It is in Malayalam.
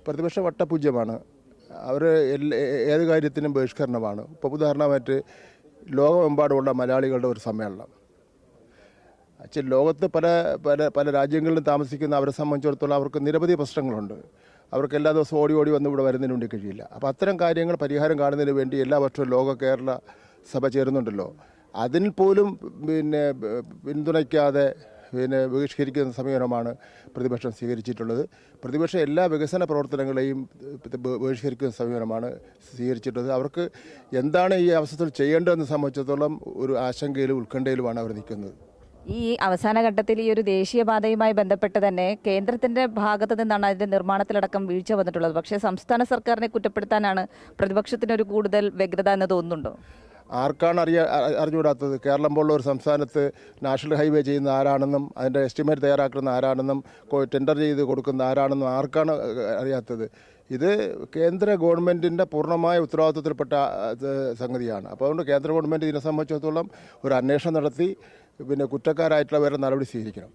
പ്രതിപക്ഷം വട്ടപൂജ്യമാണ്. അവർ ഏത് കാര്യത്തിനും ബഹിഷ്കരണമാണ്. ഇപ്പോൾ ഉദാഹരണമായിട്ട് ലോകമെമ്പാടുമുള്ള മലയാളികളുടെ ഒരു സമ്മേളനം. ലോകത്ത് പല പല പല രാജ്യങ്ങളിലും താമസിക്കുന്ന അവരെ സംബന്ധിച്ചിടത്തോളം അവർക്ക് നിരവധി പ്രശ്നങ്ങളുണ്ട്. അവർക്ക് എല്ലാ ദിവസവും ഓടി ഓടി വന്ന് ഇവിടെ വരുന്നതിന് വേണ്ടി കഴിയില്ല. അപ്പോൾ അത്തരം കാര്യങ്ങൾ പരിഹാരം കാണുന്നതിന് വേണ്ടി എല്ലാ വർഷവും കേരള സഭ ചേരുന്നുണ്ടല്ലോ. അതിൽ പോലും പിന്തുണയ്ക്കാതെ ബഹിഷ്കരിക്കുന്ന സമീപനമാണ് പ്രതിപക്ഷം സ്വീകരിച്ചിട്ടുള്ളത്. പ്രതിപക്ഷം എല്ലാ വികസന പ്രവർത്തനങ്ങളെയും ബഹിഷ്കരിക്കുന്ന സമീപനമാണ് സ്വീകരിച്ചിട്ടുള്ളത്. അവർക്ക് എന്താണ് ഈ അവസരത്തിൽ ചെയ്യേണ്ടതെന്ന് സംബന്ധിച്ചിടത്തോളം ഒരു ആശങ്കയിലും ഉത്കണ്ഠയിലുമാണ് അവർ നിൽക്കുന്നത്. ഈ അവസാന ഘട്ടത്തിൽ ഈ ഒരു ദേശീയപാതയുമായി ബന്ധപ്പെട്ട് തന്നെ കേന്ദ്രത്തിന്റെ ഭാഗത്ത് നിന്നാണ് അതിന്റെ നിർമ്മാണത്തിലടക്കം വീഴ്ച വന്നിട്ടുള്ളത്. പക്ഷേ സംസ്ഥാന സർക്കാരിനെ കുറ്റപ്പെടുത്താനാണ് പ്രതിപക്ഷത്തിനൊരു കൂടുതൽ വ്യഗ്രത എന്ന് തോന്നുന്നുണ്ടോ? ആർക്കാണ് അറിഞ്ഞുകൂടാത്തത്? കേരളം പോലുള്ള ഒരു സംസ്ഥാനത്ത് നാഷണൽ ഹൈവേ ചെയ്യുന്ന ആരാണെന്നും അതിൻ്റെ എസ്റ്റിമേറ്റ് തയ്യാറാക്കുന്ന ആരാണെന്നും ടെൻഡർ ചെയ്ത് കൊടുക്കുന്ന ആരാണെന്നും ആർക്കാണ് അറിയാത്തത്? ഇത് കേന്ദ്ര ഗവൺമെൻറ്റിൻ്റെ പൂർണ്ണമായ ഉത്തരവാദിത്വത്തിൽപ്പെട്ട സംഗതിയാണ്. അപ്പോൾ അതുകൊണ്ട് കേന്ദ്ര ഗവൺമെൻറ് ഇതിനെ സംബന്ധിച്ചിടത്തോളം ഒരു അന്വേഷണം നടത്തി കുറ്റക്കാരായിട്ടുള്ളവരെ നടപടി സ്വീകരിക്കണം.